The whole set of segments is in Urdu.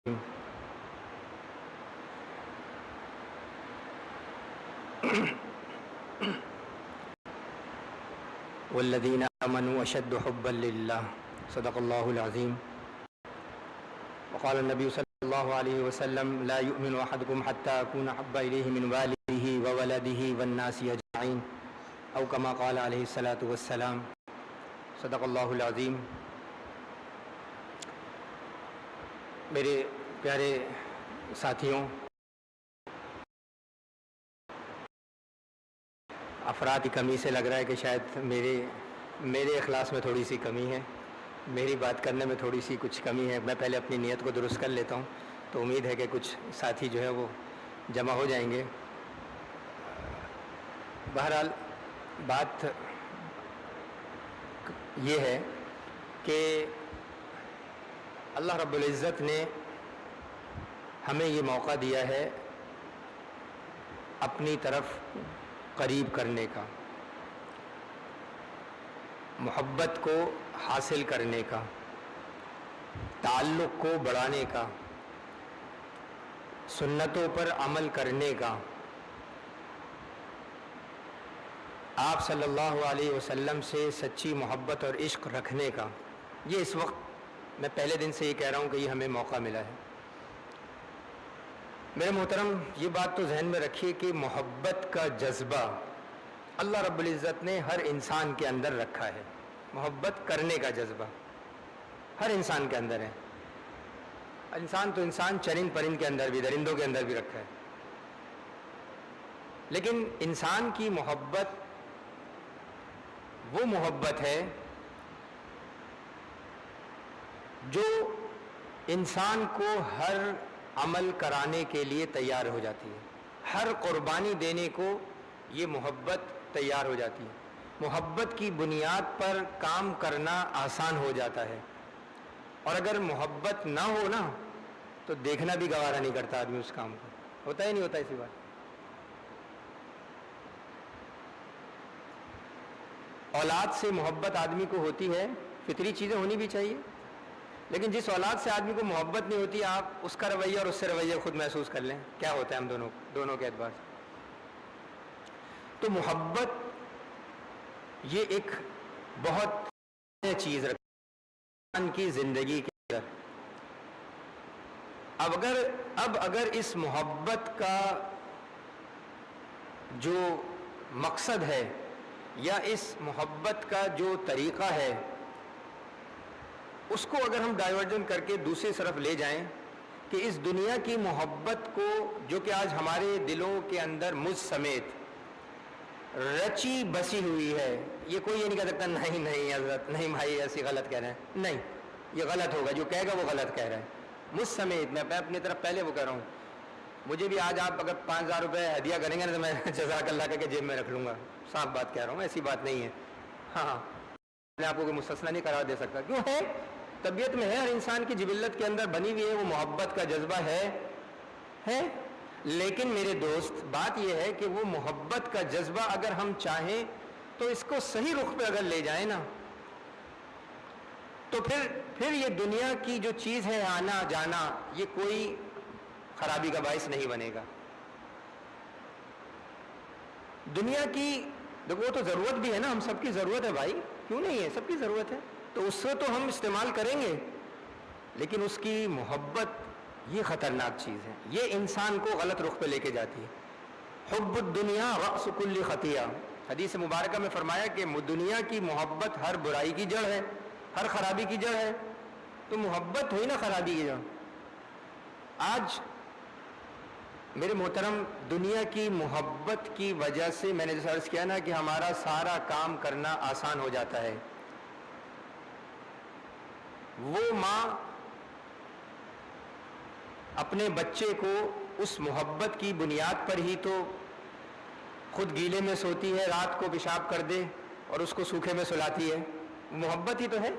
والذین آمنوا اشد حبا للہ صدق اللہ العظیم وقال النبی صلی اللہ علیہ وسلم لا یؤمن احدکم حتی اکون احب الیہ من والدہ وولدہ والناس اجمعین او کما قال علیہ الصلاۃ والسلام صدق اللہ العظیم۔ میرے پیارے ساتھیوں، افراد کی کمی سے لگ رہا ہے کہ شاید میرے اخلاص میں تھوڑی سی کمی ہے، میری بات کرنے میں تھوڑی سی کچھ کمی ہے۔ میں پہلے اپنی نیت کو درست کر لیتا ہوں، تو امید ہے کہ کچھ ساتھی جو ہے وہ جمع ہو جائیں گے۔ بہرحال بات یہ ہے کہ اللہ رب العزت نے ہمیں یہ موقع دیا ہے اپنی طرف قریب کرنے کا، محبت کو حاصل کرنے کا، تعلق کو بڑھانے کا، سنتوں پر عمل کرنے کا، آپ صلی اللہ علیہ وسلم سے سچی محبت اور عشق رکھنے کا۔ یہ اس وقت میں پہلے دن سے یہ کہہ رہا ہوں کہ یہ ہمیں موقع ملا ہے۔ میرے محترم، یہ بات تو ذہن میں رکھیے کہ محبت کا جذبہ اللہ رب العزت نے ہر انسان کے اندر رکھا ہے۔ محبت کرنے کا جذبہ ہر انسان کے اندر ہے۔ انسان تو انسان، چرند پرند کے اندر بھی، درندوں کے اندر بھی رکھا ہے۔ لیکن انسان کی محبت وہ محبت ہے جو انسان کو ہر عمل کرانے کے لیے تیار ہو جاتی ہے، ہر قربانی دینے کو یہ محبت تیار ہو جاتی ہے۔ محبت کی بنیاد پر کام کرنا آسان ہو جاتا ہے، اور اگر محبت نہ ہو نا تو دیکھنا بھی گوارا نہیں کرتا آدمی اس کام کو۔ ہوتا ہی نہیں ہوتا ایسی بات۔ اولاد سے محبت آدمی کو ہوتی ہے، فطری چیزیں ہونی بھی چاہیے، لیکن جس اولاد سے آدمی کو محبت نہیں ہوتی، آپ اس کا رویہ اور اس سے رویہ خود محسوس کر لیں کیا ہوتا ہے ہم دونوں کے اعتبار سے۔ تو محبت یہ ایک بہت چیز رکھتی ہے انسان کی زندگی کے اندر۔ اب اگر اس محبت کا جو مقصد ہے یا اس محبت کا جو طریقہ ہے، اس کو اگر ہم ڈائیورژن کر کے دوسری طرف لے جائیں کہ اس دنیا کی محبت کو جو کہ آج ہمارے دلوں کے اندر مجھ سمیت رچی بسی ہوئی ہے، یہ کوئی یہ نہیں کہہ سکتا نہیں حضرت، نہیں بھائی ایسی غلط کہہ رہے ہیں، نہیں یہ غلط ہوگا، جو کہے گا وہ غلط کہہ رہا ہے۔ مجھ سمیت، میں اپنی طرف پہلے وہ کہہ رہا ہوں، مجھے بھی آج آپ اگر 5000 روپے ہدیہ کریں گے نا تو میں جزاک اللہ کہہ کے جیب میں رکھ لوں گا، صاف بات کہہ رہا ہوں، ایسی بات نہیں ہے۔ ہاں میں آپ کو کوئی مستثنا نہیں قرار دے سکتا، کیوں ہے طبیعت میں ہے، ہر انسان کی جبلت کے اندر بنی ہوئی ہے، وہ محبت کا جذبہ ہے۔ لیکن میرے دوست، بات یہ ہے کہ وہ محبت کا جذبہ اگر ہم چاہیں تو اس کو صحیح رخ پہ اگر لے جائیں نا تو پھر یہ دنیا کی جو چیز ہے، آنا جانا، یہ کوئی خرابی کا باعث نہیں بنے گا۔ دنیا کی دیکھو، وہ تو ضرورت بھی ہے نا، ہم سب کی ضرورت ہے بھائی، کیوں نہیں ہے، سب کی ضرورت ہے، تو اس سے تو ہم استعمال کریں گے، لیکن اس کی محبت یہ خطرناک چیز ہے، یہ انسان کو غلط رخ پہ لے کے جاتی ہے۔ حب الدنیا رأس کل خطیہ، حدیث مبارکہ میں فرمایا کہ دنیا کی محبت ہر برائی کی جڑ ہے، ہر خرابی کی جڑ ہے، تو محبت ہوئی نا خرابی کی جڑ۔ آج میرے محترم، دنیا کی محبت کی وجہ سے میں نے جیسا عرض کیا نا کہ ہمارا سارا کام کرنا آسان ہو جاتا ہے۔ وہ ماں اپنے بچے کو اس محبت کی بنیاد پر ہی تو خود گیلے میں سوتی ہے، رات کو پیشاب کر دے اور اس کو سوکھے میں سلاتی ہے، محبت ہی تو ہے۔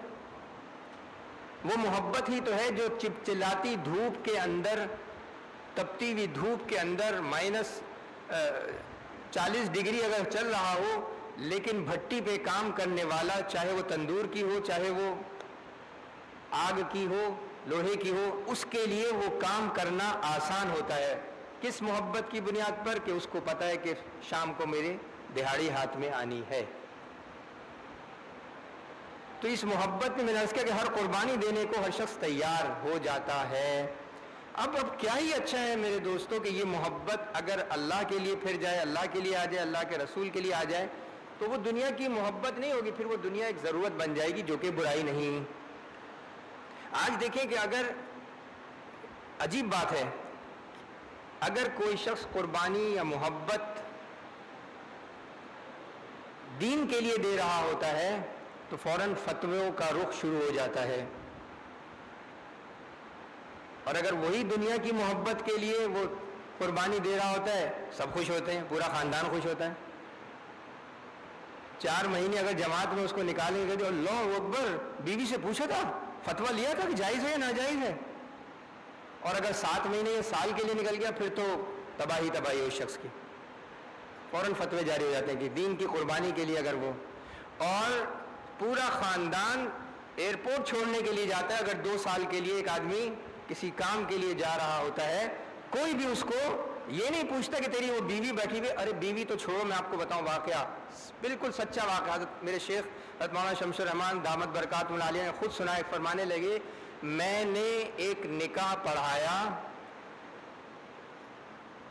وہ محبت ہی تو ہے جو چلچلاتی دھوپ کے اندر، تپتی ہوئی دھوپ کے اندر -40 ڈگری اگر چل رہا ہو، لیکن بھٹی پہ کام کرنے والا، چاہے وہ تندور کی ہو، چاہے وہ آگ کی ہو، لوہے کی ہو، اس کے لیے وہ کام کرنا آسان ہوتا ہے. کس محبت کی بنیاد پر؟ کہ اس کو پتہ ہے کہ شام کو میرے دہاڑی ہاتھ میں آنی ہے. تو اس محبت میں نے عرض کیا کہ ہر قربانی دینے کو ہر شخص تیار ہو جاتا ہے. اب کیا ہی اچھا ہے میرے دوستوں کہ یہ محبت اگر اللہ کے لیے پھر جائے، اللہ کے لیے آ جائے، اللہ کے رسول کے لیے آ جائے، تو وہ دنیا کی محبت نہیں ہوگی، پھر وہ دنیا ایک ضرورت بن جائے گی، جو کہ برائی نہیں. آج دیکھیں کہ اگر عجیب بات ہے، اگر کوئی شخص قربانی یا محبت دین کے لیے دے رہا ہوتا ہے تو فوراً فتووں کا رخ شروع ہو جاتا ہے، اور اگر وہی دنیا کی محبت کے لیے وہ قربانی دے رہا ہوتا ہے، سب خوش ہوتے ہیں، پورا خاندان خوش ہوتا ہے. 4 مہینے اگر جماعت میں اس کو نکالیں گے تو اللہ اکبر، بیوی سے پوچھا تھا، فتویٰ لیا تھا کہ جائز ہے یا ناجائز ہے. اور اگر 7 مہینے یا سال کے لیے نکل گیا پھر تو تباہی ہے اس شخص کی. فوراً فتوے جاری ہو جاتے ہیں کہ دین کی قربانی کے لیے اگر وہ، اور پورا خاندان ایئرپورٹ چھوڑنے کے لیے جاتا ہے. اگر 2 سال کے لیے ایک آدمی کسی کام کے لیے جا رہا ہوتا ہے، کوئی بھی اس کو یہ نہیں پوچھتا کہ تیری وہ بیوی بیٹھی ہوئی، ارے بیوی تو چھوڑو، میں آپ کو بتاؤں واقعہ، بالکل سچا واقعہ. حضرت میرے شیخ حضرت مولانا شمس الرحمان دامت برکاتہ العالیہ نے خود سنا ہے. فرمانے لگے میں نے ایک نکاح پڑھایا،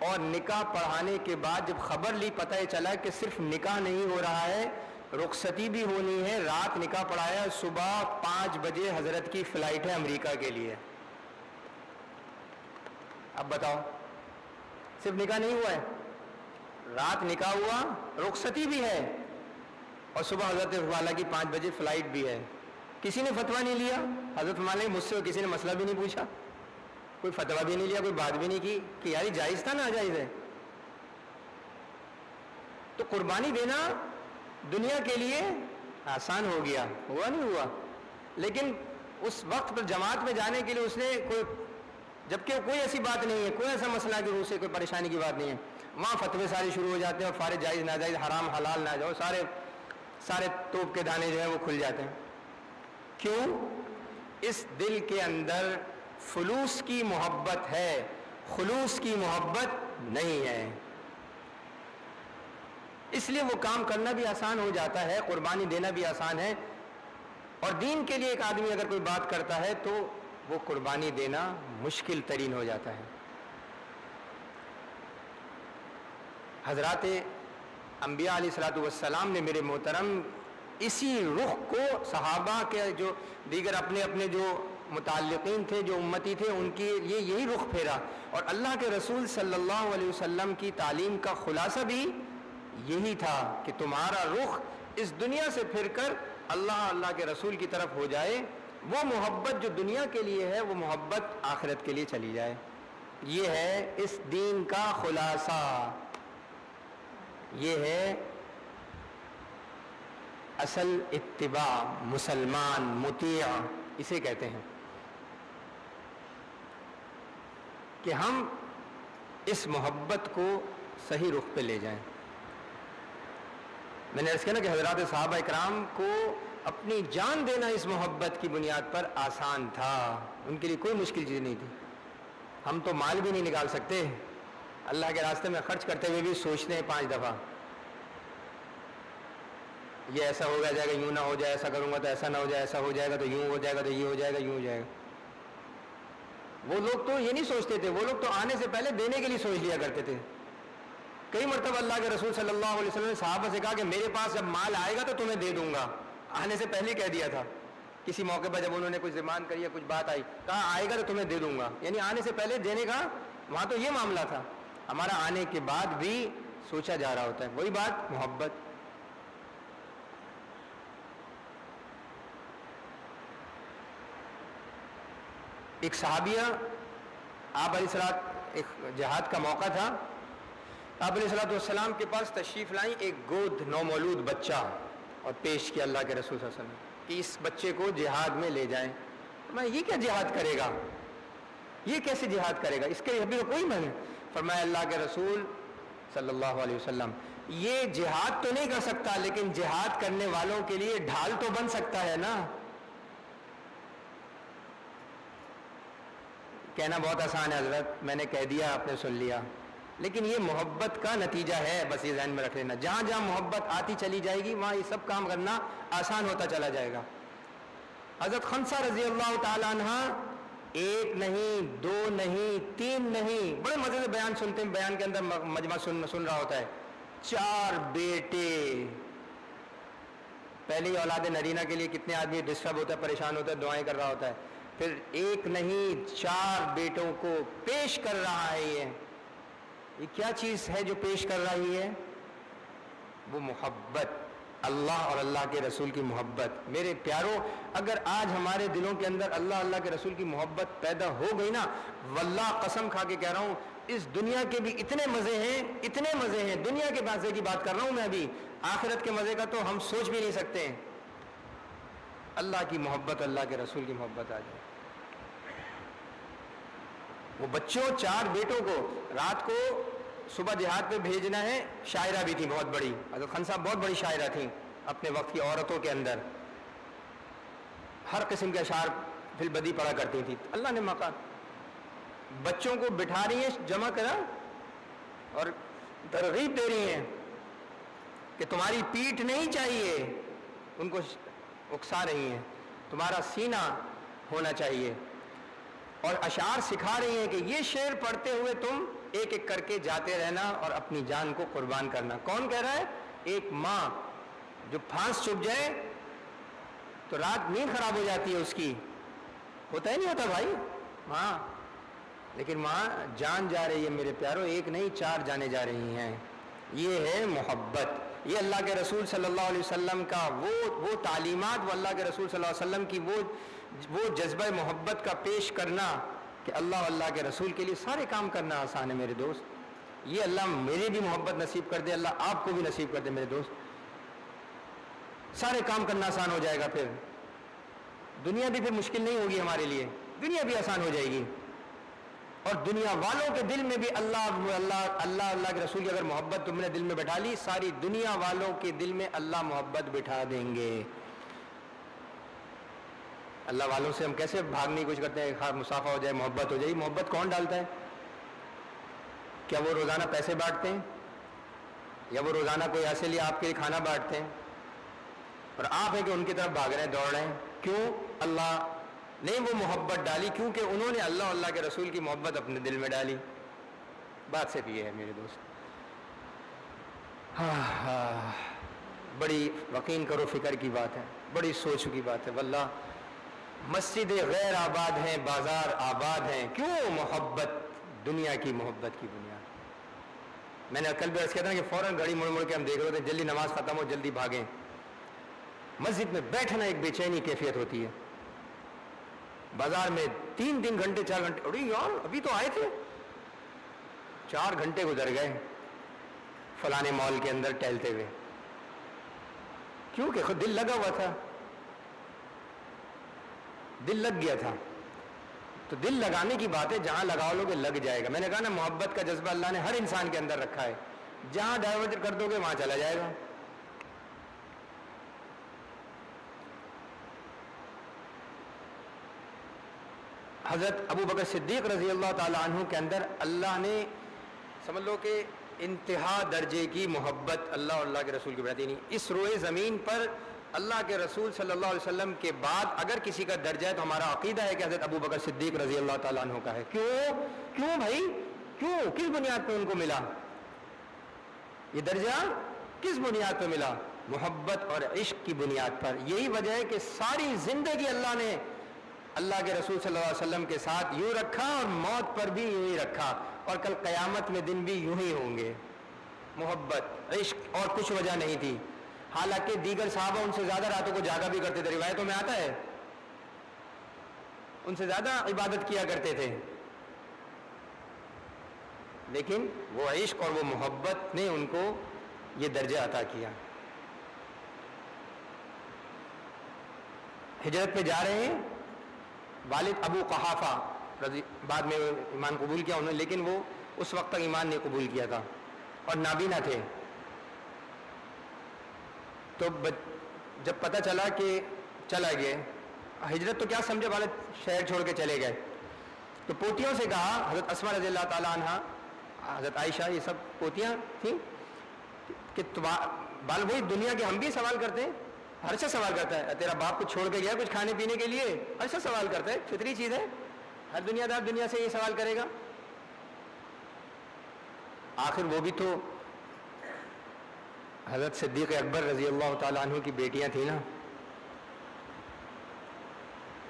اور نکاح پڑھانے کے بعد جب خبر لی، پتہ یہ چلا کہ صرف نکاح نہیں ہو رہا ہے، رخصتی بھی ہونی ہے. رات نکاح پڑھایا، صبح 5 بجے حضرت کی فلائٹ ہے امریکہ کے لیے. اب بتاؤ، صرف نکاح نہیں ہوا ہے، رات نکاح ہوا، رخصتی بھی ہے، اور صبح حضرت والا کی 5 بجے فلائٹ بھی ہے. کسی نے فتویٰ نہیں لیا. حضرت والا مجھ سے کسی نے مسئلہ بھی نہیں پوچھا، کوئی فتویٰ بھی نہیں لیا، کوئی بات بھی نہیں کی کہ یار جائز تھا ناجائز ہے. تو قربانی دینا دنیا کے لیے آسان ہو گیا، ہوا نہیں ہوا. لیکن اس وقت پر جماعت میں جانے کے لیے اس نے کوئی، جبکہ کوئی ایسی بات نہیں ہے، کوئی ایسا مسئلہ کہ اسے کوئی پریشانی کی بات نہیں ہے، وہاں فتوے سارے شروع ہو جاتے ہیں، اور فارغ جائز ناجائز حرام حلال ناجائز سارے توپ کے دانے جو ہیں وہ کھل جاتے ہیں. کیوں؟ اس دل کے اندر فلوس کی محبت ہے، خلوص کی محبت نہیں ہے. اس لیے وہ کام کرنا بھی آسان ہو جاتا ہے، قربانی دینا بھی آسان ہے. اور دین کے لیے ایک آدمی اگر کوئی بات کرتا ہے تو وہ قربانی دینا مشکل ترین ہو جاتا ہے. حضرات انبیاء علیہ الصلوۃ والسلام نے میرے محترم اسی رخ کو صحابہ کے جو دیگر اپنے جو متعلقین تھے، جو امتی تھے، ان کی یہی رخ پھیرا. اور اللہ کے رسول صلی اللہ علیہ وسلم کی تعلیم کا خلاصہ بھی یہی تھا کہ تمہارا رخ اس دنیا سے پھر کر اللہ کے رسول کی طرف ہو جائے. وہ محبت جو دنیا کے لیے ہے، وہ محبت آخرت کے لیے چلی جائے. یہ ہے اس دین کا خلاصہ، یہ ہے اصل اتباع، مسلمان مطیع اسے کہتے ہیں. کہ ہم اس محبت کو صحیح رخ پہ لے جائیں. میں نے عرض کیا نا کہ حضرات صحابہ اکرام کو اپنی جان دینا اس محبت کی بنیاد پر آسان تھا، ان کے لیے کوئی مشکل چیز نہیں تھی. ہم تو مال بھی نہیں نکال سکتے، اللہ کے راستے میں خرچ کرتے ہوئے بھی سوچتے ہیں 5 دفعہ، یہ ایسا ہو جائے گا، یوں نہ ہو جائے، ایسا کروں گا تو ایسا نہ ہو جائے، ایسا ہو جائے گا تو یوں ہو جائے گا، تو یہ ہو جائے گا، یوں ہو جائے گا. وہ لوگ تو یہ نہیں سوچتے تھے، وہ لوگ تو آنے سے پہلے دینے کے لیے سوچ لیا کرتے تھے. کئی مرتبہ اللہ کے رسول صلی اللہ علیہ وسلم نے صحابہ سے کہا کہ میرے پاس جب مال آئے گا تو تمہیں دے دوں گا. آنے سے پہلے کہہ دیا تھا. کسی موقع پر جب انہوں نے کچھ ڈیمانڈ کری یا کچھ بات آئی، کہا آئے گا تو تمہیں دے دوں گا، یعنی آنے سے پہلے دینے کا. وہاں تو یہ معاملہ تھا. ہمارا آنے کے بعد بھی سوچا جا رہا ہوتا ہے. وہی بات محبت. ایک صحابیہ، آپ علیہ السلام، ایک جہاد کا موقع تھا، آپ علیہ السلام کے پاس تشریف لائیں ایک گود نومولود بچہ، اور پیش کیا اللہ کے رسول صلی اللہ علیہ وسلم کہ اس بچے کو جہاد میں لے جائیں. میں یہ کیا جہاد کرے گا، یہ کیسے جہاد کرے گا، اس کے ابھی کوئی من. فرمایا اللہ کے رسول صلی اللہ علیہ وسلم یہ جہاد تو نہیں کر سکتا، لیکن جہاد کرنے والوں کے لیے ڈھال تو بن سکتا ہے نا. کہنا بہت آسان ہے حضرت، میں نے کہہ دیا آپ نے سن لیا، لیکن یہ محبت کا نتیجہ ہے، بس یہ ذہن میں رکھ لینا. جہاں جہاں محبت آتی چلی جائے گی وہاں یہ سب کام کرنا آسان ہوتا چلا جائے گا. حضرت خنسہ رضی اللہ تعالیٰ عنہ ایک نہیں، دو نہیں، تین نہیں، بڑے مزے سے بیان سنتے ہیں، بیان کے اندر مجمع سن رہا ہوتا ہے. 4 بیٹے. پہلی اولاد نرینہ کے لیے کتنے آدمی ڈسٹرب ہوتا ہے، پریشان ہوتا ہے، دعائیں کر رہا ہوتا ہے. پھر ایک نہیں 4 بیٹوں کو پیش کر رہا ہے. یہ کیا چیز ہے جو پیش کر رہی ہے؟ وہ محبت، اللہ اور اللہ کے رسول کی محبت. میرے پیاروں، اگر آج ہمارے دلوں کے اندر اللہ کے رسول کی محبت پیدا ہو گئی نا، واللہ قسم کھا کے کہہ رہا ہوں، اس دنیا کے بھی اتنے مزے ہیں، اتنے مزے ہیں. دنیا کے مزے کی بات کر رہا ہوں میں ابھی، آخرت کے مزے کا تو ہم سوچ بھی نہیں سکتے ہیں. اللہ کی محبت، اللہ کے رسول کی محبت آ جائے. وہ بچوں 4 بیٹوں کو رات کو صبح جہاد پہ بھیجنا ہے. شاعرہ بھی تھی بہت بڑی، حضرت خان صاحب بہت بڑی شاعرہ تھیں اپنے وقت کی عورتوں کے اندر، ہر قسم کے اشعار فی البدی پڑھا کرتی تھی. اللہ نے مقام بچوں کو بٹھا رہی ہیں جمع کرا اور ترغیب دے رہی ہیں کہ تمہاری پیٹھ نہیں چاہیے، ان کو اکسا رہی ہیں، تمہارا سینہ ہونا چاہیے، اور اشعار سکھا رہی ہیں کہ یہ شعر پڑھتے ہوئے تم ایک ایک کر کے جاتے رہنا اور اپنی جان کو قربان کرنا. کون کہہ رہا ہے؟ ایک ماں جو پھانس چپ جائے تو رات نیند خراب ہو جاتی ہے اس کی، ہوتا ہی نہیں ہوتا بھائی ماں، لیکن ماں جان جا رہی ہے میرے پیاروں، ایک نہیں 4 جانے جا رہی ہیں. یہ ہے محبت. یہ اللہ کے رسول صلی اللہ علیہ وسلم کا وہ تعلیمات، وہ اللہ کے رسول صلی اللہ علیہ وسلم کی وہ جذبہ محبت کا پیش کرنا کہ اللہ کے رسول کے لیے سارے کام کرنا آسان ہے میرے دوست. یہ اللہ میرے بھی محبت نصیب کر دے، اللہ آپ کو بھی نصیب کر دے میرے دوست. سارے کام کرنا آسان ہو جائے گا، پھر دنیا بھی پھر مشکل نہیں ہوگی ہمارے لیے، دنیا بھی آسان ہو جائے گی. اور دنیا والوں کے دل میں بھی اللہ کے رسول کی اگر محبت تم نے دل میں بٹھا لی، ساری دنیا والوں کے دل میں اللہ محبت بٹھا دیں گے. اللہ والوں سے ہم کیسے بھاگنے کی کوشش کرتے ہیں، خواہ مسافہ ہو جائے، محبت ہو جائے. محبت کون ڈالتا ہے؟ کیا وہ روزانہ پیسے بانٹتے ہیں، یا وہ روزانہ کوئی ایسے لیے آپ کے لیے کھانا بانٹتے ہیں اور آپ ہیں کہ ان کی طرف بھاگ رہے ہیں، دوڑ رہے ہیں؟ کیوں اللہ نے وہ محبت ڈالی؟ کیونکہ انہوں نے اللہ کے رسول کی محبت اپنے دل میں ڈالی. بات صرف یہ ہے میرے دوست. بڑی یقین کرو فکر کی بات ہے، بڑی سوچ کی بات ہے. واللہ مسجد غیر آباد ہیں، بازار آباد ہیں. کیوں؟ محبت، دنیا کی محبت کی بنیاد. میں نے کل بھی عرض کیا تھا کہ فوراً گھڑی مڑ مڑ کے ہم دیکھ رہے تھے، جلدی نماز ختم ہو جلدی بھاگیں. مسجد میں بیٹھنا ایک بے چینی کیفیت ہوتی ہے. بازار میں 3 گھنٹے 4 گھنٹے، اڑی یار ابھی تو آئے تھے، 4 گھنٹے گزر گئے فلانے مال کے اندر ٹہلتے ہوئے. کیونکہ خود دل لگا ہوا تھا، دل لگ گیا تھا. تو دل لگانے کی بات ہے، جہاں لگاؤ لوگے لگ جائے گا. میں نے کہا نا محبت کا جذبہ اللہ نے ہر انسان کے اندر رکھا ہے، جہاں ڈائیورٹ کر دو گے وہاں چلا جائے گا. حضرت ابو بکر صدیق رضی اللہ تعالیٰ عنہ کے اندر اللہ نے سمجھ لو کہ انتہا درجے کی محبت اللہ اور اللہ کے رسول کی بڑھاتی. نہیں، اس روئے زمین پر اللہ کے رسول صلی اللہ علیہ وسلم کے بعد اگر کسی کا درجہ ہے تو ہمارا عقیدہ ہے کہ حضرت ابو بکر صدیق رضی اللہ تعالیٰ عنہ کا ہے. کیوں بھائی؟ کیوں؟ کس بنیاد پہ ان کو ملا یہ درجہ؟ کس بنیاد پہ ملا؟ محبت اور عشق کی بنیاد پر. یہی وجہ ہے کہ ساری زندگی اللہ نے اللہ کے رسول صلی اللہ علیہ وسلم کے ساتھ یوں رکھا اور موت پر بھی یوں ہی رکھا، اور کل قیامت میں دن بھی یوں ہی ہوں گے. محبت، عشق، اور کچھ وجہ نہیں تھی. حالانکہ دیگر صحابہ ان سے زیادہ راتوں کو جاگا بھی کرتے تھے، روایتوں میں آتا ہے ان سے زیادہ عبادت کیا کرتے تھے، لیکن وہ عشق اور وہ محبت نے ان کو یہ درجہ عطا کیا. ہجرت پہ جا رہے ہیں، والد ابو قحافہ بعد میں ایمان قبول کیا انہوں نے، لیکن وہ اس وقت تک ایمان نہیں قبول کیا تھا اور نابینا تھے. تو جب پتہ چلا کہ چلا گئے، ہجرت تو کیا سمجھے، والد شہر چھوڑ کے چلے گئے، تو تو پوتیوں سے کہا، حضرت اسما رضی اللہ تعالیٰ عنہ، حضرت عائشہ، یہ سب پوتیاں تھیں، کہ بال وہی دنیا کے ہم بھی سوال کرتے ہیں، ہر شخص سوال کرتا ہے، تیرا باپ کچھ چھوڑ کے گیا کچھ کھانے پینے کے لیے؟ ہر شخص سوال کرتا ہے، فطری چیز ہے، ہر دنیا دار دنیا سے یہ سوال کرے گا۔ آخر وہ بھی تو حضرت صدیق اکبر رضی اللہ تعالیٰ عنہ کی بیٹیاں تھیں نا،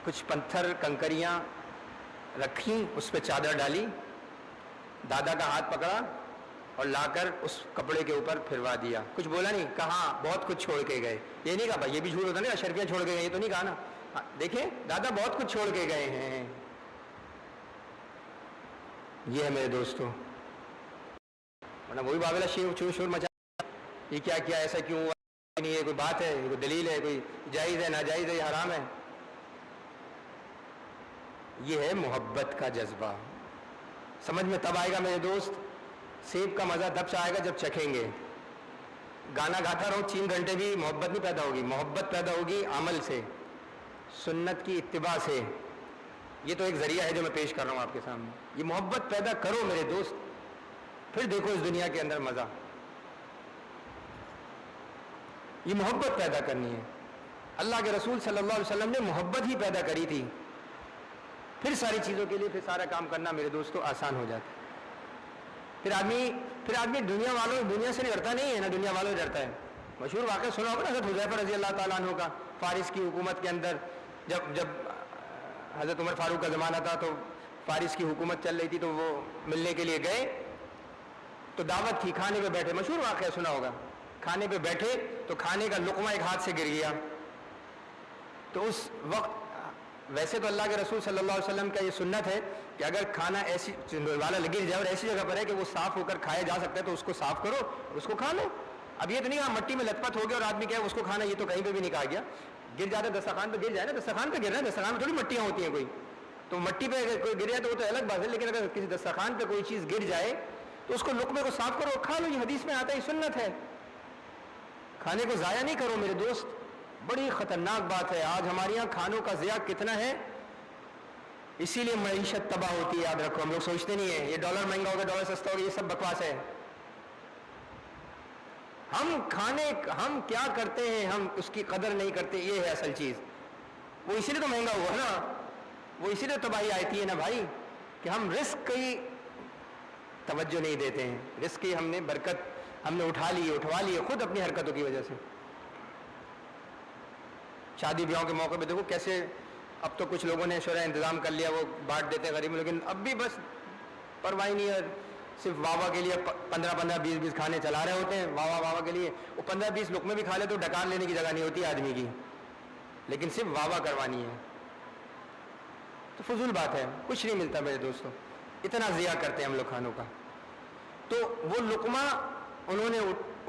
کچھ پتھر کنکریاں رکھیں، اس پہ چادر ڈالی، دادا کا ہاتھ پکڑا اور لا کر اس کپڑے کے اوپر پھروا دیا، کچھ بولا نہیں، کہاں بہت کچھ چھوڑ کے گئے، یہ نہیں کہا بھائی یہ بھی جھوٹ ہوتا نہیں اشرفیاں چھوڑ کے گئے، یہ تو نہیں کہا نا، دیکھیں دادا بہت کچھ چھوڑ کے گئے ہیں۔ یہ ہے میرے دوستوں، ورنہ وہی بابلا شور مچا، یہ کیا کیا، ایسا کیوں ہوا، نہیں یہ کوئی بات ہے، کوئی دلیل ہے، کوئی جائز ہے ناجائز ہے، یہ حرام ہے۔ یہ ہے محبت کا جذبہ، سمجھ میں تب آئے گا میرے دوست، سیب کا مزہ تب سے آئے گا جب چکھیں گے۔ گانا گاتا رہو 3 گھنٹے بھی محبت نہیں پیدا ہوگی، محبت پیدا ہوگی عمل سے، سنت کی اتباع سے۔ یہ تو ایک ذریعہ ہے جو میں پیش کر رہا ہوں آپ کے سامنے، یہ محبت پیدا کرو میرے دوست، پھر دیکھو اس دنیا کے اندر مزہ۔ یہ محبت پیدا کرنی ہے، اللہ کے رسول صلی اللہ علیہ وسلم نے محبت ہی پیدا کری تھی، پھر ساری چیزوں کے لیے پھر سارا کام کرنا میرے دوستو آسان ہو جاتا ہے۔ پھر آدمی دنیا سے ڈرتا نہیں ہے نا، دنیا والوں سے ڈرتا ہے۔ مشہور واقعہ سنا ہوگا نا حضرت حذیفہ رضی اللہ تعالیٰ عنہ کا، فارس کی حکومت کے اندر جب حضرت عمر فاروق کا زمانہ تھا تو فارس کی حکومت چل رہی تھی، تو وہ ملنے کے لیے گئے، تو دعوت تھی، کھانے پہ بیٹھے، مشہور واقعہ سنا ہوگا، کھانے پہ بیٹھے تو کھانے کا لقمہ ایک ہاتھ سے گر گیا، تو اس وقت ویسے تو اللہ کے رسول صلی اللہ علیہ وسلم کا یہ سنت ہے کہ اگر کھانا ایسی والا گر جائے اور ایسی جگہ پر ہے کہ وہ صاف ہو کر کھایا جا سکتا ہے تو اس کو صاف کرو اور اس کو کھا لو۔ اب یہ تو نہیں کہا مٹی میں لت پت ہو گیا اور آدمی کہے اس کو کھانا، یہ تو کہیں پہ بھی نہیں کہا گیا، گر جاتا ہے دسترخوان پہ گر جائے نا، دسترخوان پہ گر رہا ہے، دسترخوان میں تھوڑی مٹیاں ہوتی ہیں کوئی، تو مٹی پہ اگر کوئی گر جائے تو وہ تو الگ بات ہے، لیکن اگر کسی دسترخوان پہ کوئی چیز گر جائے تو اس کو لقمے کو صاف کرو، کھا لو، یہ حدیث میں آتا ہے، یہ سنت ہے، کھانے کو ضائع نہیں کرو میرے دوست۔ بڑی خطرناک بات ہے، آج ہمارے یہاں کھانوں کا ضیاع کتنا ہے، اسی لیے معیشت تباہ ہوتی ہے، یاد رکھو، ہم لوگ سوچتے نہیں ہیں یہ ڈالر مہنگا ہوگا، ڈالر سستا ہوگا، یہ سب بکواس ہے۔ ہم کیا کرتے ہیں، ہم اس کی قدر نہیں کرتے، یہ ہے اصل چیز۔ وہ اسی لیے تو مہنگا ہوا نا، وہ اسی لیے تباہی آتی ہے نا بھائی، کہ ہم رزق کی توجہ نہیں دیتے ہیں، رزق کی ہم نے برکت ہم نے اٹھوا لی خود اپنی حرکتوں کی وجہ سے۔ شادی بیاہوں کے موقع پہ دیکھو کیسے، اب تو کچھ لوگوں نے شورا انتظام کر لیا، وہ بانٹ دیتے ہیں غریب، لیکن اب بھی بس پرواہ نہیں ہے، صرف واہ کے لیے 15 20 کھانے چلا رہے ہوتے ہیں، واہ کے لیے، وہ 15 20 لقمے بھی کھا لے تو ڈکار لینے کی جگہ نہیں ہوتی آدمی کی، لیکن صرف واہ کروانی ہے، تو فضول بات ہے، کچھ نہیں ملتا میرے دوستوں، اتنا ضیاع کرتے ہیں ہم لوگ کھانوں کا۔ تو وہ لقمہ انہوں نے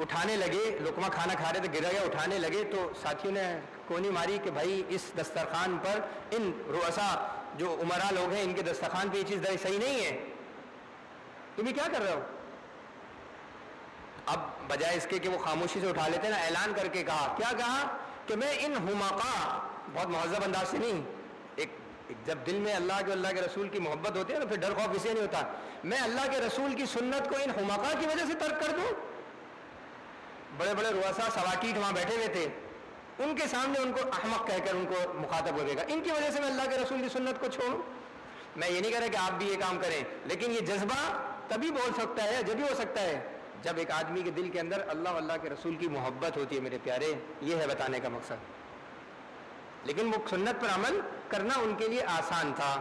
اٹھانے لگے، لقمہ کھانا کھا رہے تھے، گرا گیا، اٹھانے لگے تو ساتھیوں نے کونی ماری کہ بھائی اس دسترخوان پر، ان رؤسا جو عمرا لوگ ہیں، ان کے دسترخوان پہ یہ چیز صحیح نہیں ہے، تم یہ کیا کر رہے ہو؟ اب بجائے اس کے کہ وہ خاموشی سے اٹھا لیتے نا، اعلان کر کے کہا، کیا کہا کہ میں ان حماقہ، بہت مہذب انداز سے نہیں، ایک جب دل میں اللہ کے اللہ کے رسول کی محبت ہوتی ہے تو پھر ڈر خوف اسے نہیں ہوتا، میں اللہ کے رسول کی سنت کو ان حماقہ کی وجہ سے ترک کر دوں؟ بڑے بڑے رؤسا سواٹیٹ وہاں بیٹھے ہوئے تھے، ان کے سامنے ان کو احمق کہہ کر ان کو مخاطب ہو دے گا، ان کی وجہ سے میں اللہ کے رسول کی سنت کو چھوڑوں؟ میں یہ نہیں کہہ رہا کہ آپ بھی یہ کام کریں، لیکن یہ جذبہ تبھی بول سکتا ہے، جب ہی ہو سکتا ہے جب ایک آدمی کے دل کے اندر اللہ و اللہ کے رسول کی محبت ہوتی ہے میرے پیارے، یہ ہے بتانے کا مقصد۔ لیکن وہ سنت پر عمل کرنا ان کے لیے آسان تھا۔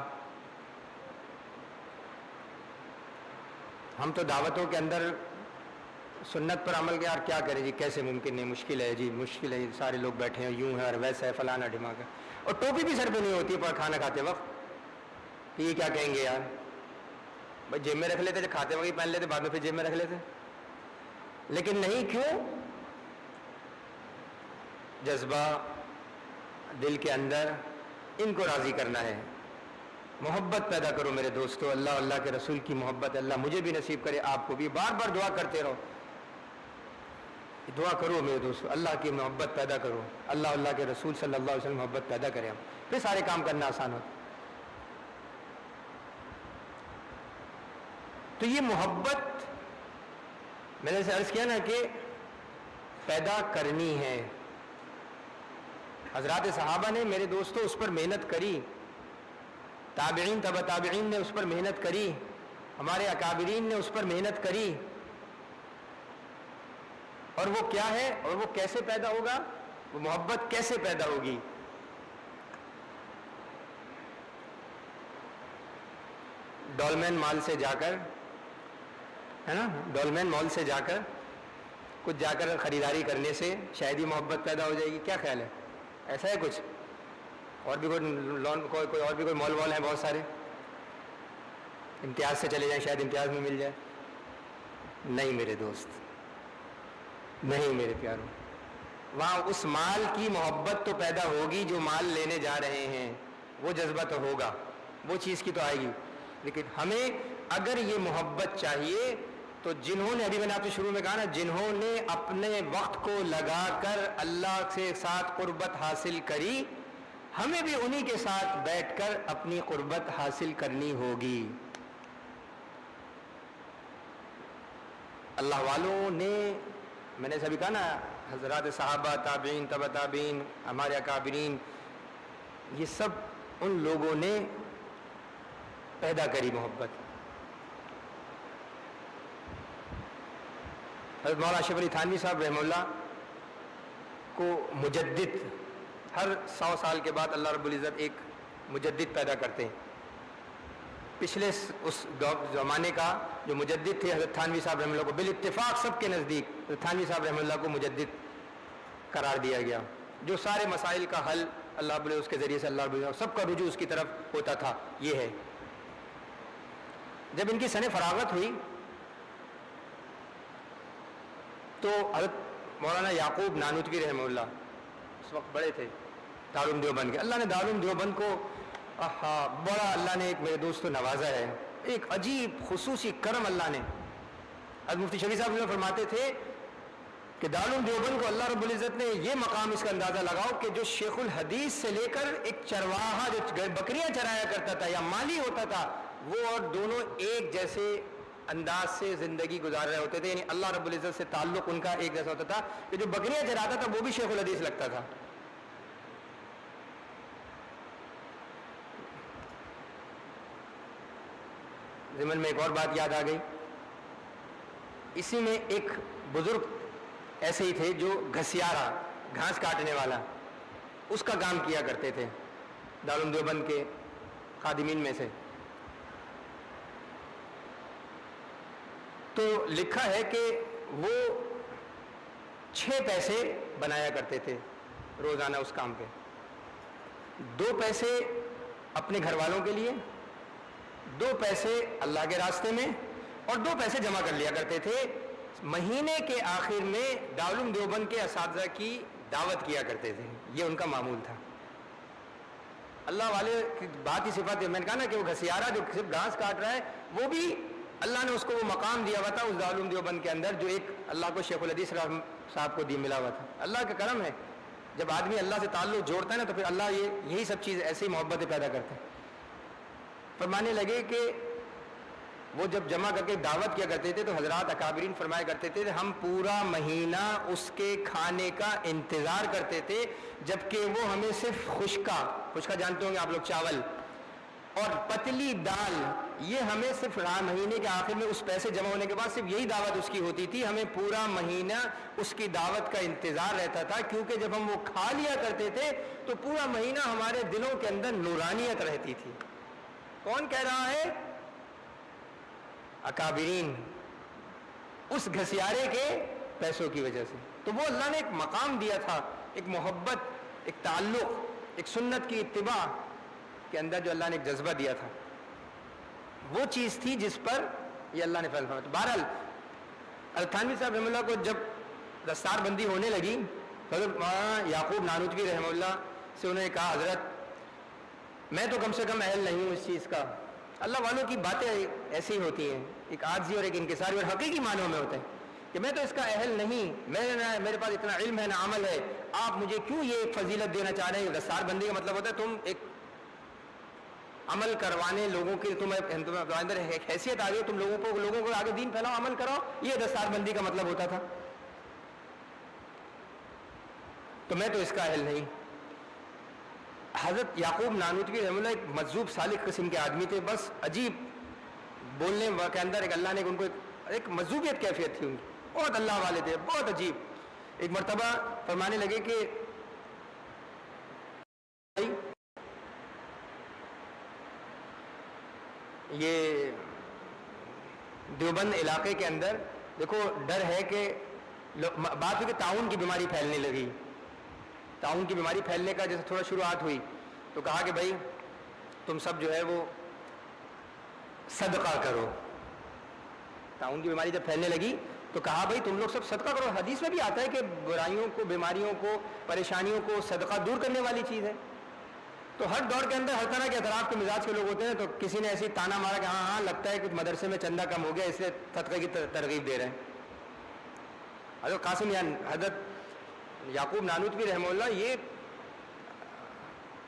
ہم تو دعوتوں کے اندر سنت پر عمل یار کیا کریں جی، کیسے ممکن ہے، مشکل ہے جی، مشکل ہے، سارے لوگ بیٹھے ہیں، یوں ہے اور ویسا ہے، فلانا ڈھماک ہے، اور ٹوپی بھی سر پہ نہیں ہوتی پر کھانا کھاتے وقت، کہ یہ کیا کہیں گے یار، بھائی جیب میں رکھ لیتے، جب کھاتے وقت ہی پہن لیتے، بعد میں پھر جیب میں رکھ لیتے، لیکن نہیں، کیوں؟ جذبہ دل کے اندر، ان کو راضی کرنا ہے، محبت پیدا کرو میرے دوستو، اللہ اللہ کے رسول کی محبت اللہ مجھے بھی نصیب کرے، آپ کو بھی، بار بار دعا کرتے رہو، دعا کرو میرے دوستو، اللہ کی محبت پیدا کرو، اللہ اللہ کے رسول صلی اللہ علیہ وسلم محبت پیدا کرے، ہم پھر سارے کام کرنا آسان ہوتا۔ تو یہ محبت میں نے اسے عرض کیا نا کہ پیدا کرنی ہے. حضرات صحابہ نے میرے دوستوں اس پر محنت کری، تابعین تبع تابعین نے اس پر محنت کری، ہمارے اکابرین نے اس پر محنت کری. اور وہ کیا ہے اور وہ کیسے پیدا ہوگا، وہ محبت کیسے پیدا ہوگی؟ ڈولمین مال سے جا کر، ہے نا، ڈولمین مال سے جا کر کچھ جا کر خریداری کرنے سے شاید ہی محبت پیدا ہو جائے گی. کیا خیال ہے؟ ایسا ہے کچھ؟ اور بھی کوئی اور بھی کوئی مال وال ہیں بہت سارے، امتیاز سے چلے جائیں شاید امتیاز میں مل جائے. نہیں میرے دوست، نہیں میرے پیاروں، وہاں اس مال کی محبت تو پیدا ہوگی جو مال لینے جا رہے ہیں، وہ جذبہ تو ہوگا، وہ چیز کی تو آئے گی. لیکن ہمیں اگر یہ محبت چاہیے تو جنہوں نے، ابھی میں نے آپ سے شروع میں کہا نا، جنہوں نے اپنے وقت کو لگا کر اللہ کے ساتھ قربت حاصل کری، ہمیں بھی انہی کے ساتھ بیٹھ کر اپنی قربت حاصل کرنی ہوگی. اللہ والوں نے، میں نے سبھی کہا نا، حضرات صحابہ، تابعین تبع تابعین، ہمارے اکابرین، یہ سب ان لوگوں نے پیدا کری محبت. حضرت مولانا اشرف علی تھانوی صاحب رحمہ اللہ کو مجدد، ہر 100 سال کے بعد اللہ رب العزت ایک مجدد پیدا کرتے ہیں. پچھلے اس زمانے کا جو مجدد تھے حضرت تھانوی صاحب رحمہ اللہ کو بالاتفاق سب کے نزدیک حضرت تھانوی صاحب رحمہ اللہ کو مجدد قرار دیا گیا. جو سارے مسائل کا حل اللہ رب العزت اس کے ذریعے سے اللہ رب العزت سب کا رجوع اس کی طرف ہوتا تھا. یہ ہے جب ان کی سنِ فراغت ہوئی تو حضرت مولانا یعقوب نانوتوی رحمہ اللہ اس وقت بڑے تھے دارالعلوم دیوبند کے. اللہ نے دارالعلوم دیوبند کو بڑا اللہ نے ایک میرے دوست کو نوازا ہے، ایک عجیب خصوصی کرم اللہ نے. حضرت مفتی شفیع صاحب نے فرماتے تھے کہ دارالعلوم دیوبند کو اللہ رب العزت نے یہ مقام اس کا اندازہ لگاؤ کہ جو شیخ الحدیث سے لے کر ایک چرواہا جو بکریاں چرایا کرتا تھا یا مالی ہوتا تھا، وہ اور دونوں ایک جیسے انداز سے زندگی گزار رہے ہوتے تھے. یعنی اللہ رب العزت سے تعلق ان کا ایک جیسا ہوتا تھا کہ جو بکریاں چراتا تھا وہ بھی شیخ الحدیث لگتا تھا. ضمن میں ایک اور بات یاد آ گئی، اسی میں ایک بزرگ ایسے ہی تھے جو گھسیارا، گھاس کاٹنے والا، اس کا کام کیا کرتے تھے دارالعلوم دیوبند کے خادمین میں سے. تو لکھا ہے کہ وہ 6 پیسے بنایا کرتے تھے روزانہ اس کام پہ. 2 پیسے اپنے گھر والوں کے لیے، 2 پیسے اللہ کے راستے میں، اور 2 پیسے جمع کر لیا کرتے تھے. مہینے کے آخر میں دارالعلوم دیوبند کے اساتذہ کی دعوت کیا کرتے تھے. یہ ان کا معمول تھا. اللہ والے کی بات ہی صفات ہے. میں نے کہا نا کہ وہ گھسیارا جو صرف گھاس کاٹ رہا ہے، وہ بھی اللہ نے اس کو وہ مقام دیا ہوا تھا اس دارالعلوم دیوبند کے اندر جو ایک اللہ کو شیخ الحدیث صاحب کو ملا ہوا تھا. اللہ کا کرم ہے، جب آدمی اللہ سے تعلق جوڑتا ہے نا تو پھر اللہ یہی سب چیز ایسی محبتیں پیدا کرتے ہیں. فرمانے لگے کہ وہ جب جمع کر کے دعوت کیا کرتے تھے تو حضرات اکابرین فرمایا کرتے تھے ہم پورا مہینہ اس کے کھانے کا انتظار کرتے تھے، جبکہ وہ ہمیں صرف خشکا جانتے ہوں گے آپ لوگ، چاول اور پتلی دال، یہ ہمیں صرف مہینے کے آخر میں اس پیسے جمع ہونے کے بعد صرف یہی دعوت اس کی ہوتی تھی. ہمیں پورا مہینہ اس کی دعوت کا انتظار رہتا تھا، کیونکہ جب ہم وہ کھا لیا کرتے تھے تو پورا مہینہ ہمارے دلوں کے اندر نورانیت رہتی تھی. کون کہہ رہا ہے؟ اکابرین، اس گھسیارے کے پیسوں کی وجہ سے. تو وہ اللہ نے ایک مقام دیا تھا، ایک محبت، ایک تعلق، ایک سنت کی اتباع کے اندر جو اللہ نے ایک جذبہ دیا تھا، وہ چیز تھی جس پر یہ اللہ نے فیصلہ فرمایا. بہرحال التھانوی صاحب رحمہ اللہ کو جب دستار بندی ہونے لگی، حضرت مولانا یعقوب نانوتوی رحمہ اللہ سے انہوں نے کہا حضرت میں تو کم سے کم اہل نہیں ہوں اس چیز کا. اللہ والوں کی باتیں ایسی ہوتی ہیں، ایک عاجزی اور ایک انکساری اور حقیقی معنوں میں ہوتے ہیں کہ میں تو اس کا اہل نہیں، میرے پاس اتنا علم ہے نہ عمل ہے، آپ مجھے کیوں یہ فضیلت دینا چاہ رہے ہیں؟ دستار بندی کا مطلب ہوتا ہے تم ایک عمل کروانے لوگوں کے تمہارے اندر ایک حیثیت آ گئی، تم لوگوں کو آگے دین پھیلاؤ، عمل کراؤ، یہ دستار بندی کا مطلب ہوتا تھا. تو میں تو اس کا اہل نہیں. حضرت یعقوب نانوتوی رحمہ اللہ ایک مجذوب سالک قسم کے آدمی تھے. بس عجیب بولنے کے اندر ایک اللہ نے ان کو ایک مجذوبیت کیفیت تھی ان کی، بہت اللہ والے تھے، بہت عجیب. ایک مرتبہ فرمانے لگے کہ یہ دیوبند علاقے کے اندر دیکھو ڈر ہے کہ بات ہوئی کہ طاعون کی بیماری پھیلنے لگی. طاعون کی بیماری پھیلنے کا جیسے تھوڑا شروعات ہوئی تو کہا کہ بھائی تم سب جو ہے وہ صدقہ کرو. طاعون کی بیماری جب پھیلنے لگی تو کہا بھائی تم لوگ سب صدقہ کرو. حدیث میں بھی آتا ہے کہ برائیوں کو، بیماریوں کو، پریشانیوں کو صدقہ دور کرنے والی چیز ہے. تو ہر دور کے اندر ہر طرح کے اطراف کے مزاج کے لوگ ہوتے ہیں. تو کسی نے ایسی تانا مارا کہ ہاں لگتا ہے کہ مدرسے میں چندہ کم ہو گیا اس لیے صدقے کی ترغیب دے رہے ہیں. حضرت قاسم حضرت یعقوب نانوتوی رحمہ اللہ یہ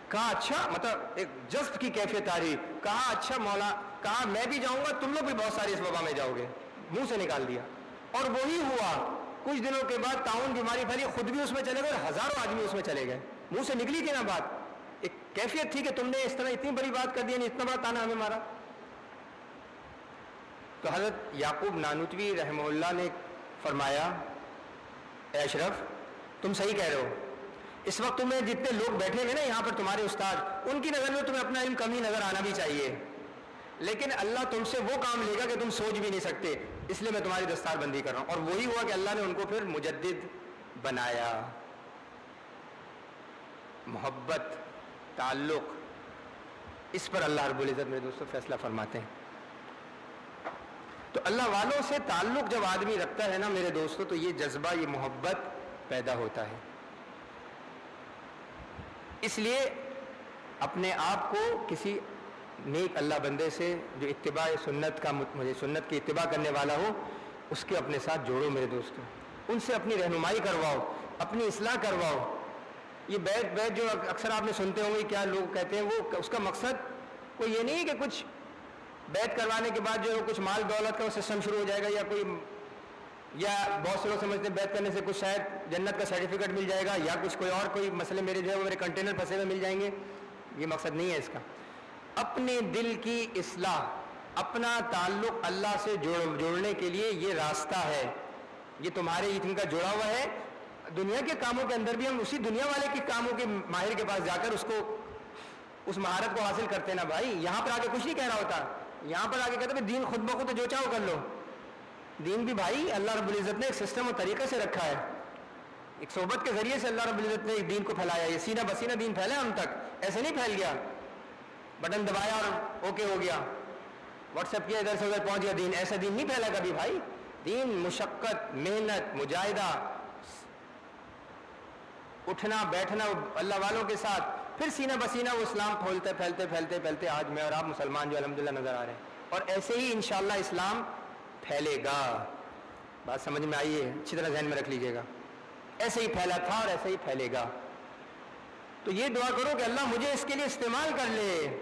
کہا اچھا، مطلب ایک جذب کی کیفیت آ رہی، کہا اچھا مولا، کہا میں بھی جاؤں گا، تم لوگ بھی بہت سارے اس وبا میں جاؤ گے. منہ سے نکال دیا اور وہی ہوا. کچھ دنوں کے بعد طاعون بیماری پھیلی، خود بھی اس میں چلے گئے اور ہزاروں آدمی اس میں چلے گئے. منہ سے نکلی تھی نا بات، ایک کیفیت تھی کہ تم نے اس طرح اتنی بڑی بات کر دی، اتنا بڑا تانا ہمیں مارا. تو حضرت یعقوب نانوتوی رحمہ اللہ نے فرمایا اے اشرف تم صحیح کہہ رہے ہو. اس وقت تمہیں جتنے لوگ بیٹھے ہوئے نا یہاں پر تمہارے استاد، ان کی نظر میں تمہیں اپنا علم کمی نظر آنا بھی چاہیے، لیکن اللہ تم سے وہ کام لے گا کہ تم سوچ بھی نہیں سکتے. اس لیے میں تمہاری دستار بندی کر رہا ہوں. اور وہی ہوا کہ اللہ نے ان کو پھر مجدد بنایا. محبت، تعلق، اس پر اللہ رب العزت میرے دوستوں فیصلہ فرماتے ہیں. تو اللہ والوں سے تعلق جب آدمی رکھتا ہے نا میرے دوستوں تو یہ جذبہ، یہ محبت پیدا ہوتا ہے. اس لیے اپنے آپ کو کسی نیک اللہ بندے سے جو اتباع سنت کا، مجھے سنت کی اتباع کرنے والا ہو، اس کے اپنے ساتھ جوڑو میرے دوستوں. ان سے اپنی رہنمائی کرواؤ، اپنی اصلاح کرواؤ. یہ بیت جو اکثر آپ نے سنتے ہوں گے کیا لوگ کہتے ہیں، وہ اس کا مقصد کوئی یہ نہیں ہے کہ کچھ بیت کروانے کے بعد جو ہے کچھ مال دولت کا سسٹم شروع ہو جائے گا، یا بہت سے لوگ سمجھتے ہیں بیت کرنے سے کچھ شاید جنت کا سرٹیفکیٹ مل جائے گا، یا کچھ کوئی مسئلے میرے جو ہے وہ میرے کنٹینر پھنسے ہوئے مل جائیں گے. یہ مقصد نہیں ہے اس کا. اپنے دل کی اصلاح، اپنا تعلق اللہ سے جوڑنے کے لیے یہ راستہ ہے. یہ تمہارے ان کا جوڑا ہوا ہے. دنیا کے کاموں کے اندر بھی ہم اسی دنیا والے کے کاموں کے ماہر کے پاس جا کر اس مہارت کو حاصل کرتے نا بھائی. یہاں پر آگے کچھ نہیں کہہ رہا ہوتا، یہاں پر آگے کہتے ہیں دین خود بخود جو چاہو کر لو. دین بھی بھائی اللہ رب العزت نے ایک سسٹم اور طریقے سے رکھا ہے. ایک صحبت کے ذریعے سے اللہ رب العزت نے دین کو پھیلایا. یہ سینہ بسینہ دین پھیلا ہم تک، ایسے نہیں پھیل گیا بٹن دبایا اور اوکے ہو گیا، واٹس ایپ کیا ادھر سے ادھر پہنچ گیا دین. ایسا دین نہیں پھیلا کبھی بھائی. دین مشقت، محنت، مجاہدہ، اٹھنا بیٹھنا اللہ والوں کے ساتھ، پھر سینہ بسینہ وہ اسلام پھیلتے آج میں اور آپ مسلمان جو الحمدللہ نظر آ رہے ہیں. اور ایسے ہی انشاءاللہ اسلام پھیلے گا. بات سمجھ میں آئی ہے؟ اچھی طرح ذہن میں رکھ لیجئے گا. ایسے ہی پھیلا تھا اور ایسے ہی پھیلے گا. تو یہ دعا کرو کہ اللہ مجھے اس کے لیے استعمال کر لے،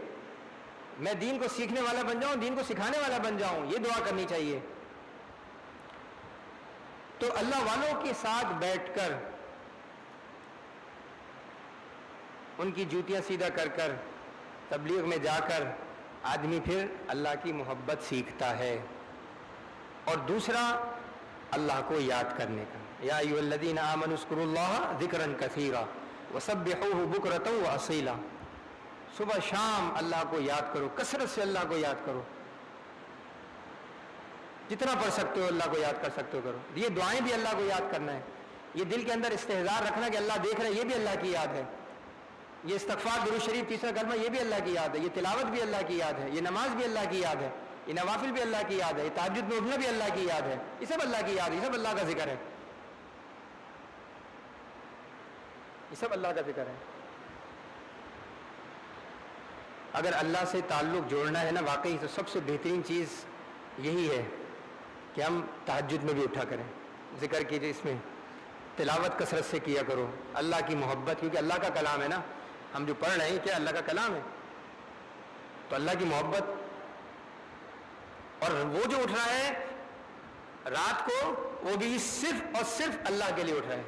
میں دین کو سیکھنے والا بن جاؤں، دین کو سکھانے والا بن جاؤں. یہ دعا کرنی چاہیے. تو اللہ والوں کے ساتھ بیٹھ کر ان کی جوتیاں سیدھا کر کر تبلیغ میں جا کر آدمی پھر اللہ کی محبت سیکھتا ہے. اور دوسرا اللہ کو یاد کرنے کا. یا ایھا الذین آمنوا اذکروا اللہ ذکرا کثیرا وسبحوہ بکرۃ واصیلا. صبح شام اللہ کو یاد کرو، کثرت سے اللہ کو یاد کرو. جتنا پڑھ سکتے ہو اللہ کو یاد کر سکتے ہو کرو. یہ دعائیں بھی اللہ کو یاد کرنا ہے. یہ دل کے اندر استحضار رکھنا کہ اللہ دیکھ رہے ہیں، یہ بھی اللہ کی یاد ہے. یہ استغفار درود شریف تیسرا کلمہ یہ بھی اللہ کی یاد ہے. یہ تلاوت بھی اللہ کی یاد ہے. یہ نماز بھی اللہ کی یاد ہے. یہ نوافل بھی اللہ کی یاد ہے. یہ تہجد میں اٹھنا بھی اللہ کی یاد ہے. یہ سب اللہ کی یاد ہے. یہ سب اللہ کا ذکر ہے. یہ سب اللہ کا ذکر ہے. اگر اللہ سے تعلق جوڑنا ہے نا واقعی تو سب سے بہترین چیز یہی ہے کہ ہم تہجد میں بھی اٹھا کریں، ذکر کیجئے، اس میں تلاوت کثرت سے کیا کرو. اللہ کی محبت، کیونکہ اللہ کا کلام ہے نا. ہم جو پڑھ رہے ہیں کیا اللہ کا کلام ہے؟ تو اللہ کی محبت، اور وہ جو اٹھ رہا ہے رات کو وہ بھی صرف اور صرف اللہ کے لیے اٹھ رہا ہے،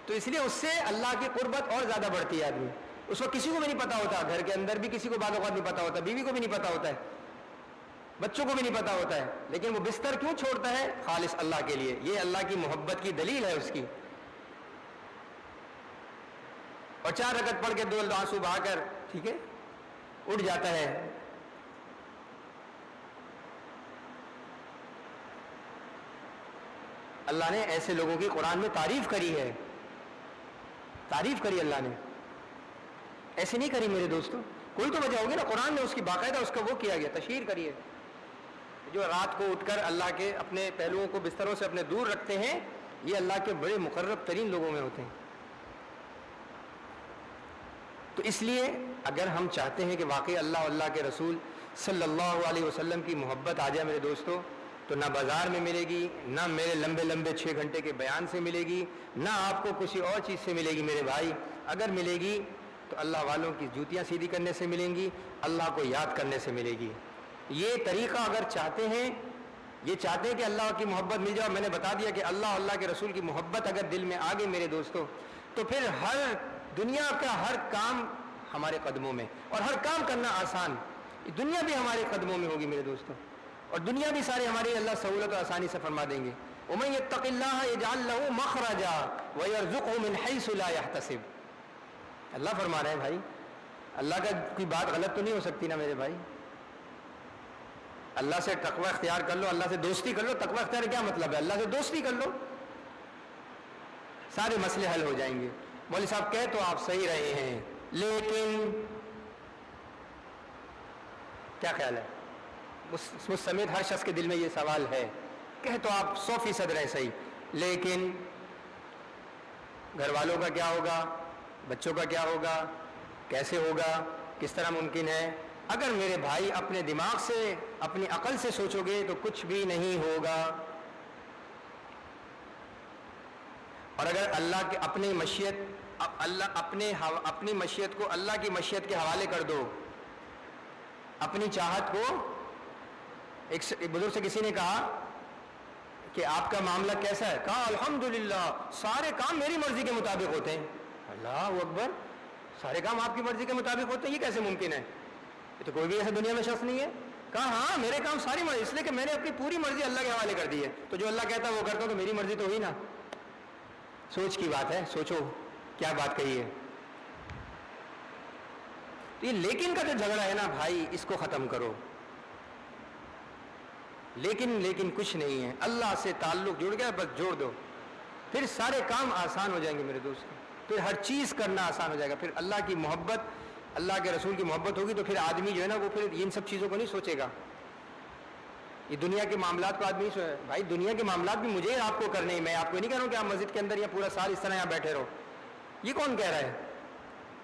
تو اس لیے اس سے اللہ کی قربت اور زیادہ بڑھتی ہے آدمی. اس کو کسی کو بھی نہیں پتا ہوتا، گھر کے اندر بھی کسی کو بعض اوقات نہیں پتا ہوتا، بیوی کو بھی نہیں پتا ہوتا ہے، بچوں کو بھی نہیں پتا ہوتا ہے، لیکن وہ بستر کیوں چھوڑتا ہے؟ خالص اللہ کے لیے. یہ اللہ کی محبت کی دلیل ہے اس کی. اور 4 رکعت پڑھ کے 2 آنسو بہا کر ٹھیک ہے اٹھ جاتا ہے. اللہ نے ایسے لوگوں کی قرآن میں تعریف کری ہے، تعریف کری اللہ نے، ایسے نہیں کری میرے دوستو. کوئی تو وجہ ہوگی نا، قرآن نے اس کی باقاعدہ اس کا وہ کیا گیا، تشہیر کری ہے. جو رات کو اٹھ کر اللہ کے اپنے پہلوؤں کو بستروں سے اپنے دور رکھتے ہیں، یہ اللہ کے بڑے مقرب ترین لوگوں میں ہوتے ہیں. تو اس لیے اگر ہم چاہتے ہیں کہ واقعی اللہ اور اللہ کے رسول صلی اللہ علیہ وسلم کی محبت آ جائے میرے دوستو، تو نہ بازار میں ملے گی، نہ میرے لمبے لمبے 6 گھنٹے کے بیان سے ملے گی، نہ آپ کو کسی اور چیز سے ملے گی میرے بھائی. اگر ملے گی تو اللہ والوں کی جوتیاں سیدھی کرنے سے ملیں گی، اللہ کو یاد کرنے سے ملے گی. یہ طریقہ اگر چاہتے ہیں، یہ چاہتے ہیں کہ اللہ کی محبت مل جائے، میں نے بتا دیا کہ اللہ اور اللہ کے رسول کی محبت اگر دل میں آ گئی میرے دوستو، تو پھر ہر دنیا کا ہر کام ہمارے قدموں میں، اور ہر کام کرنا آسان. دنیا بھی ہمارے قدموں میں ہوگی میرے دوستو، اور دنیا بھی سارے ہماری اللہ سہولت اور آسانی سے فرما دیں گے. وَمَن يَتَّقِ اللَّهَ يَجْعَل لَّهُ مَخْرَجًا وَيَرْزُقْهُ مِنْ حَيْثُ لَا يَحْتَسِبُ. اللہ فرما رہے ہیں بھائی، اللہ کا کوئی بات غلط تو نہیں ہو سکتی نا میرے بھائی. اللہ سے تقوی اختیار کر لو، اللہ سے دوستی کر لو. تقوی اختیار کیا مطلب ہے؟ اللہ سے دوستی کر لو، سارے مسئلے حل ہو جائیں گے. مولوی صاحب کہہ تو آپ صحیح رہے ہیں، لیکن کیا خیال ہے؟ مجھ سمیت ہر شخص کے دل میں یہ سوال ہے. کہہ تو آپ 100% رہے صحیح، لیکن گھر والوں کا کیا ہوگا؟ بچوں کا کیا ہوگا؟ کیسے ہوگا؟ کس طرح ممکن ہے؟ اگر میرے بھائی اپنے دماغ سے، اپنی عقل سے سوچو گے تو کچھ بھی نہیں ہوگا. اور اگر اللہ کے اپنی مشیت، اپنی مشیت کو اللہ کی مشیت کے حوالے کر دو، اپنی چاہت کو. ایک بزرگ سے کسی نے کہا کہ آپ کا معاملہ کیسا ہے؟ کہا الحمدللہ سارے کام میری مرضی کے مطابق ہوتے ہیں. اللہ اکبر، سارے کام آپ کی مرضی کے مطابق ہوتے ہیں، یہ کیسے ممکن ہے؟ یہ تو کوئی بھی ایسا دنیا میں شخص نہیں ہے. کہا ہاں میرے کام ساری مرضی، اس لیے کہ میں نے اپنی پوری مرضی اللہ کے حوالے کر دی ہے، تو جو اللہ کہتا ہے وہ کرتا ہوں، تو میری مرضی تو ہوئی نا. سوچ کی بات ہے، سوچو کیا بات کہی ہے. یہ لیکن کا جو جھگڑا ہے نا بھائی، اس کو ختم کرو. لیکن کچھ نہیں ہے، اللہ سے تعلق جڑ گیا بس جوڑ دو، پھر سارے کام آسان ہو جائیں گے میرے دوست. پھر ہر چیز کرنا آسان ہو جائے گا. پھر اللہ کی محبت، اللہ کے رسول کی محبت ہوگی تو پھر آدمی جو ہے نا وہ پھر ان سب چیزوں کو نہیں سوچے گا. یہ دنیا کے معاملات کو آدمی بھائی دنیا کے معاملات بھی مجھے آپ کو کرنے ہی. میں آپ کو نہیں کہہ رہا ہوں کہ آپ مسجد کے اندر یا پورا سال اس طرح یہاں بیٹھے رہو. یہ کون کہہ رہا ہے؟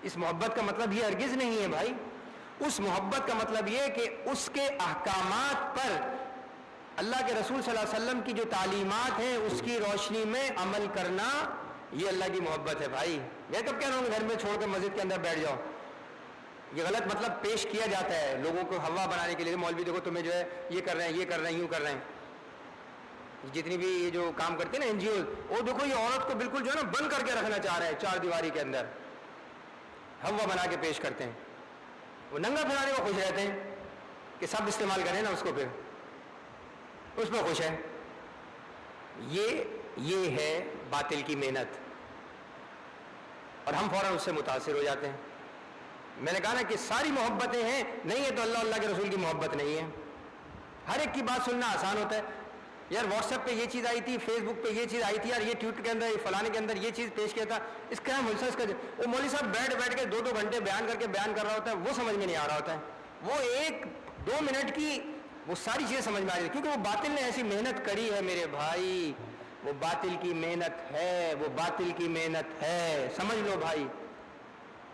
اس محبت کا مطلب یہ ہرگز نہیں ہے بھائی. اس محبت کا مطلب یہ کہ اس کے احکامات پر، اللہ کے رسول صلی اللہ علیہ وسلم کی جو تعلیمات ہیں اس کی روشنی میں عمل کرنا، یہ اللہ کی محبت ہے بھائی. میں کب کہہ رہا ہوں گھر میں چھوڑ کر مسجد کے اندر بیٹھ جاؤ. یہ غلط مطلب پیش کیا جاتا ہے لوگوں کو ہوا بنانے کے لیے. مولوی دیکھو تمہیں جو ہے یہ کر رہے ہیں، یہ کر رہے ہیں، یوں کر رہے ہیں. جتنی بھی یہ جو کام کرتے ہیں نا NGO، وہ دیکھو یہ عورت کو بالکل جو ہے نا بند کر کے رکھنا چاہ رہے ہیں، 4 دیواری کے اندر ہوا بنا کے پیش کرتے ہیں. وہ ننگا پھیلانے کو خوش رہتے ہیں کہ سب استعمال کریں نا اس کو، پھر اس میں خوش ہے. یہ ہے باطل کی محنت، اور ہم فوراً اس سے متاثر ہو جاتے ہیں. میں نے کہا نا کہ ساری محبتیں ہیں، نہیں ہے تو اللہ کے رسول کی محبت نہیں ہے. ہر ایک کی بات سننا آسان ہوتا ہے. یار واٹس ایپ پہ یہ چیز آئی تھی، فیس بک پہ یہ چیز آئی تھی، یار یہ ٹویٹ کے اندر فلانے کے اندر یہ چیز پیش کیا تھا، اس کا اس کا وہ مولوی صاحب بیٹھ کے 2 گھنٹے بیان کر رہا ہوتا ہے، وہ سمجھ میں نہیں آ رہا ہوتا ہے. وہ 1-2 منٹ کی وہ ساری چیزیں سمجھ میں آ رہی ہے، کیونکہ وہ باطل نے ایسی محنت کری ہے میرے بھائی. وہ باطل کی محنت ہے، وہ باطل کی محنت ہے، سمجھ لو بھائی.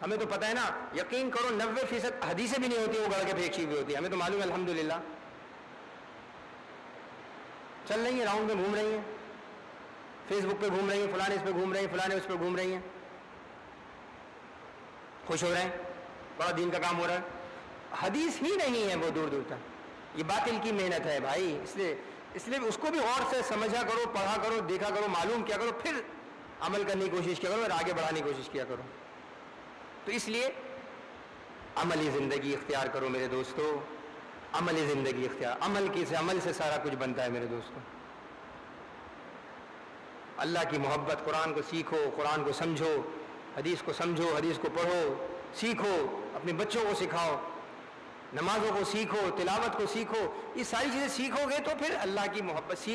ہمیں تو پتہ ہے نا، یقین کرو 90% حدیثیں بھی نہیں ہوتی، وہ گڑھ کے پھینکی ہوئی ہوتی ہے. ہمیں تو معلوم ہے الحمدللہ. چل رہی ہیں راؤنڈ میں گھوم رہی ہیں، فیس بک پہ گھوم رہی ہیں، فلانے اس پہ گھوم رہی ہیں، فلانے اس پہ گھوم رہی ہیں، خوش ہو رہے ہیں، بڑا دین کا کام ہو رہا ہے. حدیث ہی نہیں ہے وہ دور دور تک. یہ باطل کی محنت ہے بھائی. اس لیے اس کو بھی غور سے سمجھا کرو, پڑھا کرو, دیکھا کرو, معلوم کیا کرو, پھر عمل کرنے کی کوشش کیا کرو اور آگے بڑھانے کی کوشش کیا کرو. تو اس لیے عملی زندگی اختیار کرو میرے دوستو, عملی زندگی اختیار. عمل سے سارا کچھ بنتا ہے میرے دوستو. اللہ کی محبت, قرآن کو سیکھو, قرآن کو سمجھو, حدیث کو سمجھو, حدیث کو پڑھو, سیکھو, اپنے بچوں کو سکھاؤ, نمازوں کو سیکھو, تلاوت کو سیکھو. یہ ساری چیزیں سیکھو گے تو پھر اللہ کی محبت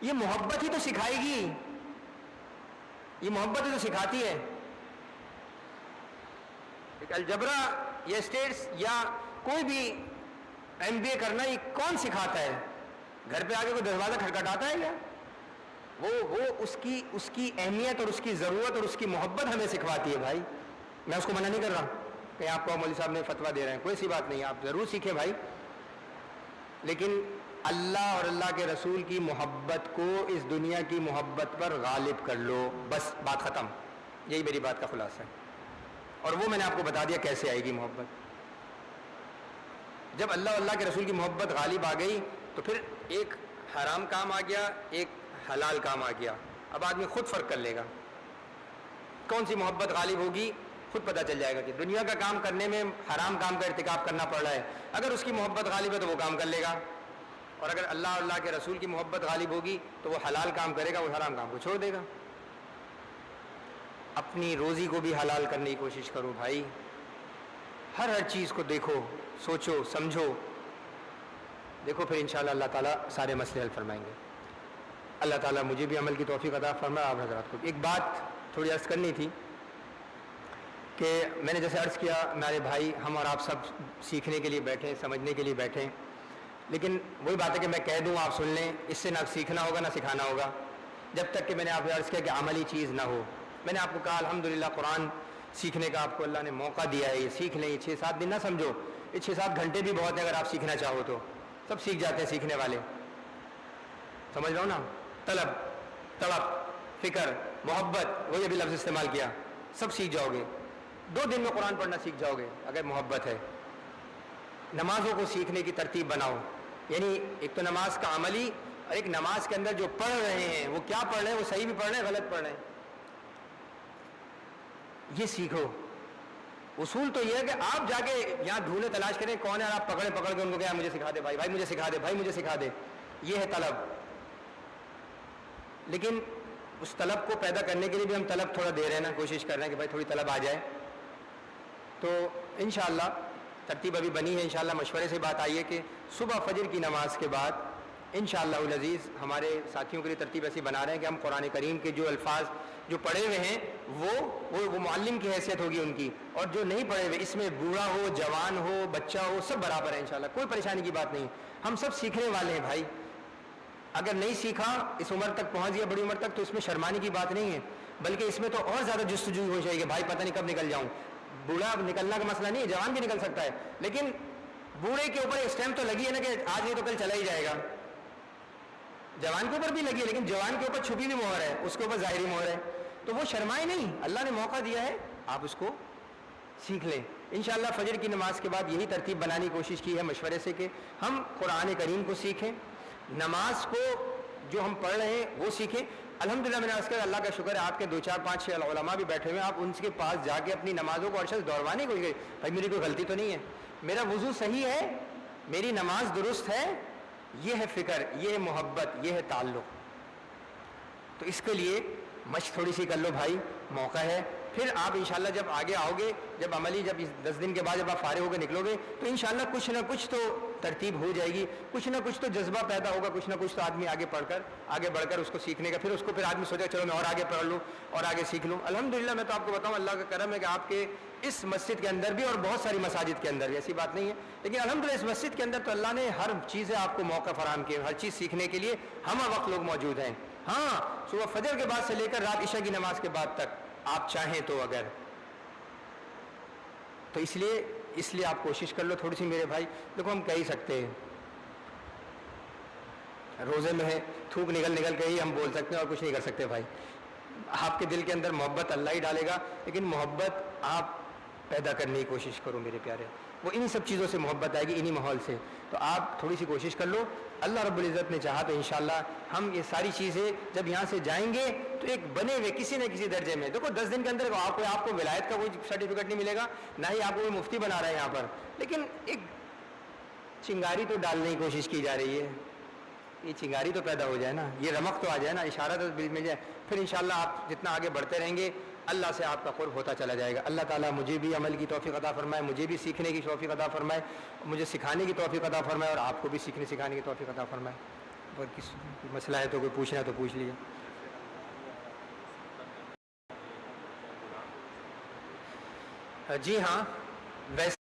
یہ محبت ہی تو سکھائے گی, یہ محبت ہی تو سکھاتی ہے. الجبرا یا اسٹیٹس یا کوئی بھی MBA کرنا یہ کون سکھاتا ہے؟ گھر پہ آگے کوئی دروازہ کھٹکھٹاتا ہے کیا؟ وہ اس کی اہمیت اور اس کی ضرورت اور اس کی محبت ہمیں سکھواتی ہے بھائی. میں اس کو منع نہیں کر رہا کہ آپ کو مولوی صاحب نے فتویٰ دے رہے ہیں, کوئی سی بات نہیں, آپ ضرور سیکھیں بھائی, لیکن اللہ اور اللہ کے رسول کی محبت کو اس دنیا کی محبت پر غالب کر لو, بس بات ختم. یہی میری بات کا خلاصہ ہے, اور وہ میں نے آپ کو بتا دیا کیسے آئے گی محبت. جب اللہ اور اللہ کے رسول کی محبت غالب آ گئی تو پھر ایک حرام کام آ گیا, ایک حلال کام آ گیا. اب آدمی خود فرق کر لے گا کون سی محبت غالب ہوگی, خود پتہ چل جائے گا کہ دنیا کا کام کرنے میں حرام کام کا ارتکاب کرنا پڑ رہا ہے. اگر اس کی محبت غالب ہے تو وہ کام کر لے گا, اور اگر اللہ اور اللہ کے رسول کی محبت غالب ہوگی تو وہ حلال کام کرے گا, وہ حرام کام کو چھوڑ دے گا. اپنی روزی کو بھی حلال کرنے کی کوشش کرو بھائی. ہر چیز کو دیکھو, سوچو, سمجھو, دیکھو, پھر انشاءاللہ اللہ تعالیٰ سارے مسئلے حل فرمائیں گے. اللہ تعالیٰ مجھے بھی عمل کی توفیق عطا فرمائے, آپ حضرات کو. ایک بات تھوڑی عرض کرنی تھی کہ میں نے جیسے عرض کیا میرے بھائی, ہم اور آپ سب سیکھنے کے لیے بیٹھے, سمجھنے کے لیے بیٹھے, لیکن وہی بات ہے کہ میں کہہ دوں آپ سن لیں, اس سے نہ سیکھنا ہوگا نہ سکھانا ہوگا جب تک کہ میں نے آپ کو عرض کیا کہ عملی چیز نہ ہو. میں نے آپ کو کہا الحمدللہ قرآن سیکھنے کا آپ کو اللہ نے موقع دیا ہے, یہ سیکھ لیں. یہ 6-7 دن نہ سمجھو, یہ 6-7 گھنٹے بھی بہت ہیں اگر آپ سیکھنا چاہو تو. سب سیکھ جاتے ہیں سیکھنے والے, سمجھ رہا ہوں نا. طلب, فکر, محبت, وہی ابھی لفظ استعمال کیا, سب سیکھ جاؤ گے. 2 دن میں قرآن پڑھنا سیکھ جاؤ گے اگر محبت ہے. نمازوں کو سیکھنے کی ترتیب بناؤ, یعنی ایک تو نماز کا عملی, اور ایک نماز کے اندر جو پڑھ رہے ہیں وہ کیا پڑھ رہے ہیں, وہ صحیح بھی پڑھ رہے ہیں غلط پڑھ رہے ہیں, یہ سیکھو. اصول تو یہ ہے کہ آپ جا کے یہاں ڈھونڈے تلاش کریں کون ہے, اور آپ پکڑ کے ان کو کہا مجھے سکھا دے بھائی, مجھے سکھا دے بھائی, مجھے سکھا دے. یہ ہے طلب. لیکن اس طلب کو پیدا کرنے کے لیے بھی ہم طلب تھوڑا دے رہے ہیں نا, کوشش کر رہے ہیں کہ بھائی تھوڑی طلب آ جائے. تو انشاءاللہ ترتیب ابھی بنی ہے, انشاءاللہ مشورے سے بات آئی ہے کہ صبح فجر کی نماز کے بعد انشاءاللہ العزیز ہمارے ساتھیوں کے لیے ترتیب ایسی بنا رہے ہیں کہ ہم قرآن کریم کے جو الفاظ جو پڑھے ہوئے ہیں وہ معلم کی حیثیت ہوگی ان کی, اور جو نہیں پڑھے ہوئے اس میں بوڑھا ہو, جوان ہو, بچہ ہو, سب برابر ہے انشاءاللہ, کوئی پریشانی کی بات نہیں. ہم سب سیکھنے والے ہیں بھائی. اگر نہیں سیکھا, اس عمر تک پہنچ گیا, بڑی عمر تک, تو اس میں شرمانے کی بات نہیں ہے, بلکہ اس میں تو اور زیادہ جستجو ہو جائے گی بھائی, پتہ نہیں کب نکل جاؤں. بوڑھا نکلنا کا مسئلہ نہیں ہے, جوان بھی نکل سکتا ہے, لیکن بوڑھے کے اوپر اسٹیمپ تو لگی ہے نا کہ آج نہیں تو کل چلا ہی جائے گا. جوان کے اوپر بھی لگی ہے, لیکن جوان کے اوپر چھپی بھی مہر ہے, اس کے اوپر ظاہری مہر ہے. تو وہ شرمائے نہیں, اللہ نے موقع دیا ہے, آپ اس کو سیکھ لیں. انشاءاللہ فجر کی نماز کے بعد یہی ترتیب بنانے کی کوشش کی ہے مشورے سے کہ ہم قرآن کریم کو سیکھیں, نماز کو جو ہم پڑھ رہے ہیں وہ سیکھیں. الحمدللہ میں نے عرض کیا, اللہ کا شکر ہے آپ کے 2-4-5-6 علماء بھی بیٹھے ہوئے ہیں, آپ ان کے پاس جا کے اپنی نمازوں کو ارشد دوڑوانے کو گئے, بھائی میری کوئی غلطی تو نہیں ہے, میرا وضو صحیح ہے, میری نماز درست ہے. یہ ہے فکر, یہ ہے محبت, یہ ہے تعلق. تو اس کے لیے مشق تھوڑی سی کر لو بھائی, موقع ہے. پھر آپ انشاءاللہ جب آگے آؤ گے, جب عملی جب 10 دن کے بعد جب آپ فارغ ہو کے نکلو گے, تو انشاءاللہ کچھ نہ کچھ تو ترتیب ہو جائے گی, کچھ نہ کچھ تو جذبہ پیدا ہوگا, کچھ نہ کچھ تو آدمی آگے بڑھ کر اس کو سیکھنے کا, پھر آدمی سوچے چلو میں اور آگے پڑھ لوں اور آگے سیکھ لوں. الحمدللہ میں تو آپ کو بتاؤں اللہ کا کرم ہے کہ آپ کے اس مسجد کے اندر بھی اور بہت ساری مساجد کے اندر بھی, ایسی بات نہیں ہے, لیکن الحمدللہ اس مسجد کے اندر تو اللہ نے ہر چیز آپ کو موقع فراہم کیا, ہر چیز سیکھنے کے لیے ہم وقت لوگ موجود ہیں. ہاں, صبح فجر کے بعد سے لے کر رات عشاء کی نماز کے بعد تک آپ چاہیں تو, اگر تو اس لیے آپ کوشش کر لو تھوڑی سی میرے بھائی. دیکھو ہم کہہ ہی سکتے ہیں, روزے میں ہے, تھوک نکل کے ہی ہم بول سکتے ہیں اور کچھ نہیں کر سکتے بھائی. آپ کے دل کے اندر محبت اللہ ہی ڈالے گا, لیکن محبت آپ پیدا کرنے کی کوشش کرو میرے پیارے. وہ انہی سب چیزوں سے محبت آئے گی, انہی ماحول سے. تو آپ تھوڑی سی کوشش کر لو, اللہ رب العزت نے چاہا تو انشاءاللہ ہم یہ ساری چیزیں جب یہاں سے جائیں گے تو ایک بنے ہوئے کسی نہ کسی درجے میں, دیکھو 10 دن کے اندر آپ کو ولایت کا کوئی سرٹیفکیٹ نہیں ملے گا, نہ ہی آپ کو کوئی مفتی بنا رہا ہے یہاں پر, لیکن ایک چنگاری تو ڈالنے کی کوشش کی جا رہی ہے. یہ چنگاری تو پیدا ہو جائے نا, یہ رمق تو آ جائے نا, اشارہ تو مل جائے, پھر انشاءاللہ آپ جتنا آگے بڑھتے رہیں گے اللہ سے آپ کا قرب ہوتا چلا جائے گا. اللہ تعالیٰ مجھے بھی عمل کی توفیق عطا فرمائے, مجھے بھی سیکھنے کی توفیق عطا فرمائے, مجھے سکھانے کی توفیق عطا فرمائے, اور آپ کو بھی سیکھنے سکھانے کی توفیق عطا فرمائے. اور کسی مسئلہ ہے تو کوئی پوچھنا ہے تو پوچھ لیجیے. جی ہاں, ویسے